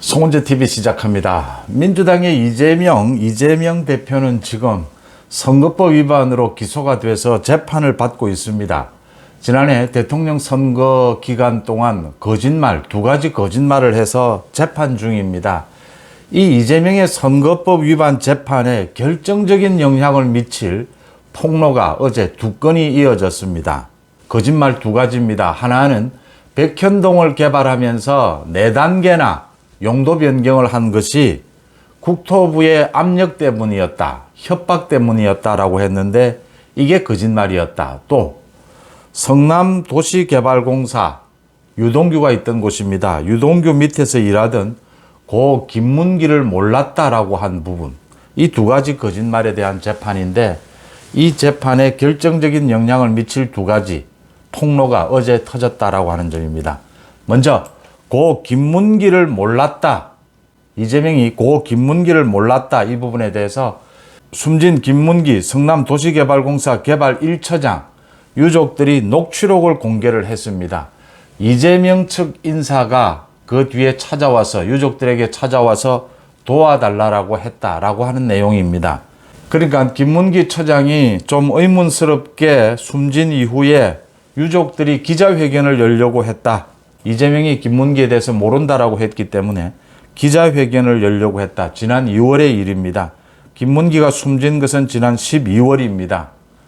송은재TV 시작합니다. 민주당의 이재명 대표는 지금 선거법 위반으로 기소가 돼서 재판을 받고 있습니다. 지난해 대통령 선거 기간 동안 두 가지 거짓말을 해서 재판 중입니다. 이 이재명의 선거법 위반 재판에 결정적인 영향을 미칠 폭로가 어제 두 건이 이어졌습니다. 거짓말 두 가지입니다. 하나는 백현동을 개발하면서 4단계나 용도 변경을 한 것이 국토부의 압력 때문이었다, 협박 때문이었다라고 했는데 이게 거짓말이었다. 또 성남도시개발공사 유동규가 있던 곳입니다. 유동규 밑에서 일하던 고 김문기를 몰랐다라고 한 부분, 이 두 가지 거짓말에 대한 재판인데 이 재판에 결정적인 영향을 미칠 두 가지 폭로가 어제 터졌다라고 하는 점입니다. 먼저 고 김문기를 몰랐다, 이재명이 고 김문기를 몰랐다, 이 부분에 대해서 숨진 김문기 성남도시개발공사 개발 1처장 유족들이 녹취록을 공개를 했습니다. 이재명 측 인사가 그 뒤에 찾아와서 유족들에게 찾아와서 도와달라고 했다라고 하는 내용입니다. 그러니까 김문기 처장이 좀 의문스럽게 숨진 이후에 유족들이 기자회견을 열려고 했다. 이재명이 김문기에 대해서 모른다라고 했기 때문에 기자회견을 열려고 했다. 지난 2월의 일입니다. 김문기가 숨진 것은 지난 12월입니다.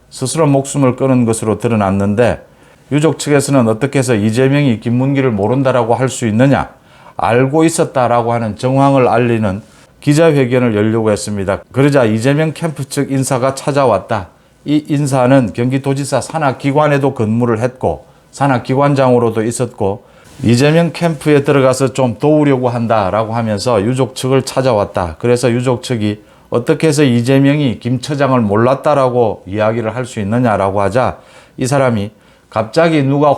스스로 목숨을 끊은 것으로 드러났는데 유족 측에서는 어떻게 해서 이재명이 김문기를 모른다라고 할 수 있느냐, 알고 있었다라고 하는 정황을 알리는 기자회견을 열려고 했습니다. 그러자 이재명 캠프 측 인사가 찾아왔다. 이 인사는 경기도지사 산하기관에도 근무를 했고 산하기관장으로도 있었고 이재명 캠프에 들어가서 좀 도우려고 한다라고 하면서 유족 측을 찾아왔다. 그래서 유족 측이 어떻게 해서 이재명이 김 처장을 몰랐다라고 이야기를 할 수 있느냐라고 하자 이 사람이 갑자기 누가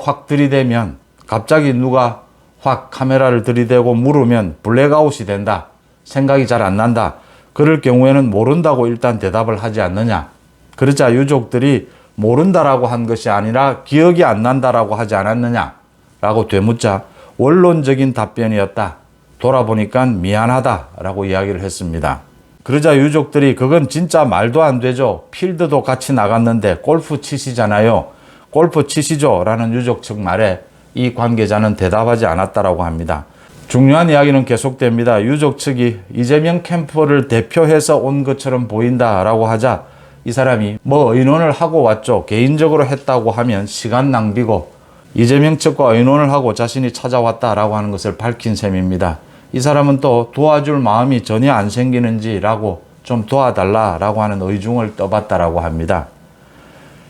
확 카메라를 들이대고 물으면 블랙아웃이 된다. 생각이 잘 안 난다. 그럴 경우에는 모른다고 일단 대답을 하지 않느냐. 그러자 유족들이 모른다라고 한 것이 아니라 기억이 안 난다라고 하지 않았느냐 라고 되묻자 원론적인 답변이었다. 돌아보니까 미안하다라고 이야기를 했습니다. 그러자 유족들이 그건 진짜 말도 안 되죠. 필드도 같이 나갔는데 골프 치시잖아요. 골프 치시죠 라는 유족 측 말에 이 관계자는 대답하지 않았다라고 합니다. 중요한 이야기는 계속됩니다. 유족 측이 이재명 캠프를 대표해서 온 것처럼 보인다라고 하자 이 사람이 의논을 하고 왔죠. 개인적으로 했다고 하면 시간 낭비고 이재명 측과 의논을 하고 자신이 찾아왔다라고 하는 것을 밝힌 셈입니다. 이 사람은 또 도와줄 마음이 전혀 안 생기는지라고 좀 도와달라라고 하는 의중을 떠봤다라고 합니다.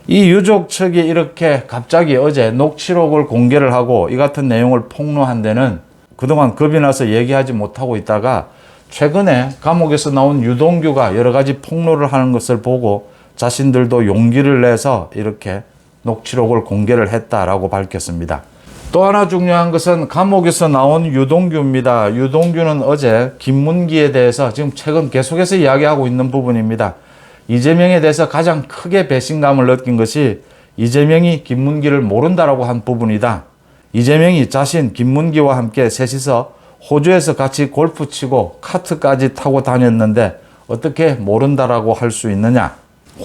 이 유족 측이 이렇게 갑자기 어제 녹취록을 공개를 하고 이 같은 내용을 폭로한 데는 그동안 겁이 나서 얘기하지 못하고 있다가 최근에 감옥에서 나온 유동규가 여러 가지 폭로를 하는 것을 보고 자신들도 용기를 내서 이렇게 녹취록을 공개를 했다라고 밝혔습니다. 또 하나 중요한 것은 감옥에서 나온 유동규입니다. 유동규는 어제 김문기에 대해서 지금 최근 계속해서 이야기하고 있는 부분입니다. 이재명에 대해서 가장 크게 배신감을 느낀 것이 이재명이 김문기를 모른다라고 한 부분이다. 이재명이 자신 김문기와 함께 셋이서 호주에서 같이 골프 치고 카트까지 타고 다녔는데 어떻게 모른다라고 할 수 있느냐.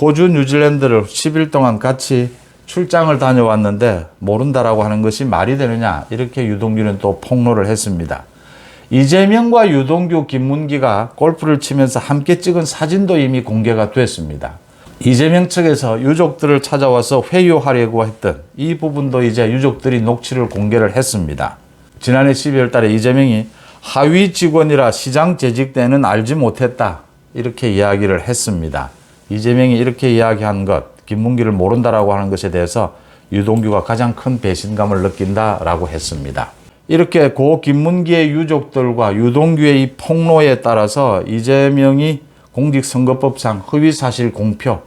호주, 뉴질랜드를 10일 동안 같이 출장을 다녀왔는데 모른다라고 하는 것이 말이 되느냐. 이렇게 유동규는 또 폭로를 했습니다. 이재명과 유동규, 김문기가 골프를 치면서 함께 찍은 사진도 이미 공개가 됐습니다. 이재명 측에서 유족들을 찾아와서 회유하려고 했던 이 부분도 이제 유족들이 녹취를 공개를 했습니다. 지난해 12월 달에 이재명이 하위 직원이라 시장 재직 때는 알지 못했다. 이렇게 이야기를 했습니다. 이재명이 이렇게 이야기한 것, 김문기를 모른다라고 하는 것에 대해서 유동규가 가장 큰 배신감을 느낀다라고 했습니다. 이렇게 고 김문기의 유족들과 유동규의 이 폭로에 따라서 이재명이 공직선거법상 허위사실 공표,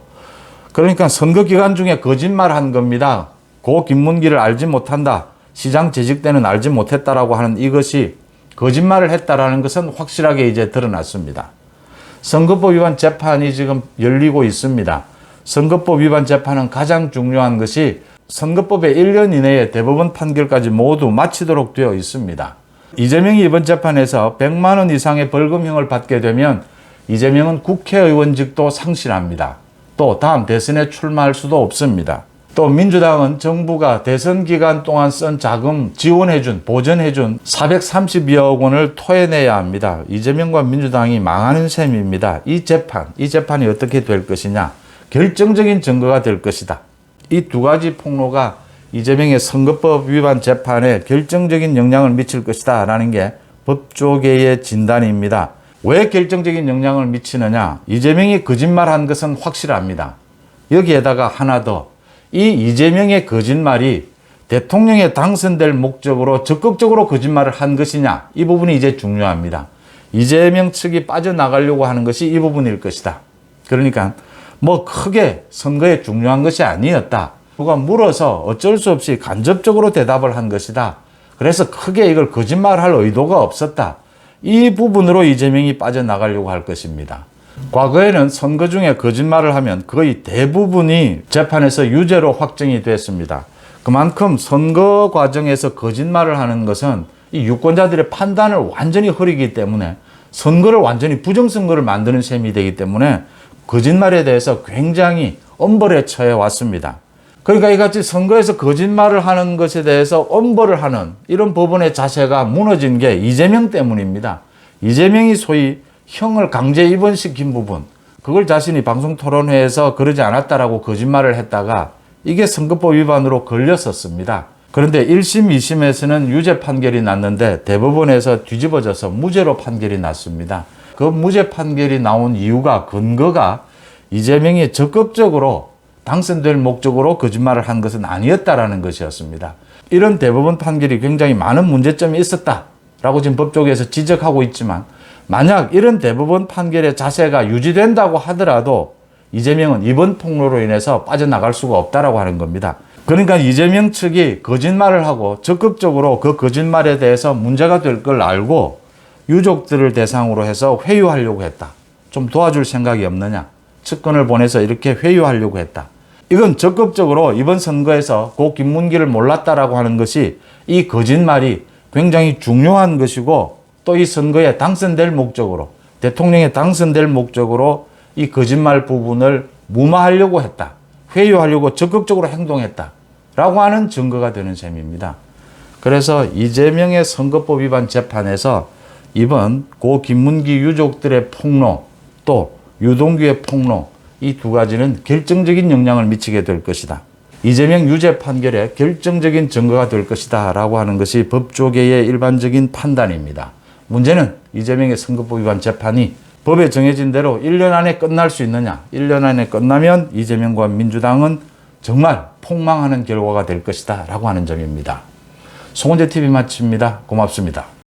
그러니까 선거 기간 중에 거짓말한 겁니다. 고 김문기를 알지 못한다. 시장 재직 때는 알지 못했다라고 하는 이것이 거짓말을 했다라는 것은 확실하게 이제 드러났습니다. 선거법 위반 재판이 지금 열리고 있습니다. 선거법 위반 재판은 가장 중요한 것이 선거법의 1년 이내에 대법원 판결까지 모두 마치도록 되어 있습니다. 이재명이 이번 재판에서 100만 원 이상의 벌금형을 받게 되면 이재명은 국회의원직도 상실합니다. 또 다음 대선에 출마할 수도 없습니다. 또 민주당은 정부가 대선 기간 동안 쓴 자금 지원해준, 보전해준 432억 원을 토해내야 합니다. 이재명과 민주당이 망하는 셈입니다. 이 재판이 어떻게 될 것이냐, 결정적인 증거가 될 것이다. 이 두 가지 폭로가 이재명의 선거법 위반 재판에 결정적인 영향을 미칠 것이다 라는 게 법조계의 진단입니다. 왜 결정적인 영향을 미치느냐? 이재명이 거짓말한 것은 확실합니다. 여기에다가 하나 더, 이 이재명의 거짓말이 대통령에 당선될 목적으로 적극적으로 거짓말을 한 것이냐, 이 부분이 이제 중요합니다. 이재명 측이 빠져나가려고 하는 것이 이 부분일 것이다. 그러니까 뭐 크게 선거에 중요한 것이 아니었다. 누가 물어서 어쩔 수 없이 간접적으로 대답을 한 것이다. 그래서 크게 이걸 거짓말할 의도가 없었다. 이 부분으로 이재명이 빠져나가려고 할 것입니다. 과거에는 선거 중에 거짓말을 하면 거의 대부분이 재판에서 유죄로 확정이 됐습니다. 그만큼 선거 과정에서 거짓말을 하는 것은 이 유권자들의 판단을 완전히 흐리기 때문에 선거를 완전히 부정선거를 만드는 셈이 되기 때문에 거짓말에 대해서 굉장히 엄벌에 처해 왔습니다. 그러니까 이같이 선거에서 거짓말을 하는 것에 대해서 엄벌을 하는 이런 법원의 자세가 무너진 게 이재명 때문입니다. 이재명이 소위 형을 강제 입원시킨 부분, 그걸 자신이 방송토론회에서 그러지 않았다라고 거짓말을 했다가 이게 선거법 위반으로 걸렸었습니다. 그런데 1심, 2심에서는 유죄 판결이 났는데 대법원에서 뒤집어져서 무죄로 판결이 났습니다. 그 무죄 판결이 나온 이유가, 근거가 이재명이 적극적으로 당선될 목적으로 거짓말을 한 것은 아니었다라는 것이었습니다. 이런 대법원 판결이 굉장히 많은 문제점이 있었다라고 지금 법조계에서 지적하고 있지만, 만약 이런 대법원 판결의 자세가 유지된다고 하더라도 이재명은 이번 폭로로 인해서 빠져나갈 수가 없다라고 하는 겁니다. 그러니까 이재명 측이 거짓말을 하고 적극적으로 그 거짓말에 대해서 문제가 될 걸 알고 유족들을 대상으로 해서 회유하려고 했다. 좀 도와줄 생각이 없느냐. 측근을 보내서 이렇게 회유하려고 했다. 이건 적극적으로 이번 선거에서 고 김문기를 몰랐다라고 하는 것이, 이 거짓말이 굉장히 중요한 것이고, 또 이 선거에 당선될 목적으로, 대통령에 당선될 목적으로 이 거짓말 부분을 무마하려고 했다. 회유하려고 적극적으로 행동했다. 라고 하는 증거가 되는 셈입니다. 그래서 이재명의 선거법 위반 재판에서 이번 고 김문기 유족들의 폭로, 또 유동규의 폭로, 이 두 가지는 결정적인 영향을 미치게 될 것이다. 이재명 유죄 판결에 결정적인 증거가 될 것이다 라고 하는 것이 법조계의 일반적인 판단입니다. 문제는 이재명의 선거법 위반 재판이 법에 정해진 대로 1년 안에 끝날 수 있느냐. 1년 안에 끝나면 이재명과 민주당은 정말 폭망하는 결과가 될 것이다 라고 하는 점입니다. 송원재TV 마칩니다. 고맙습니다.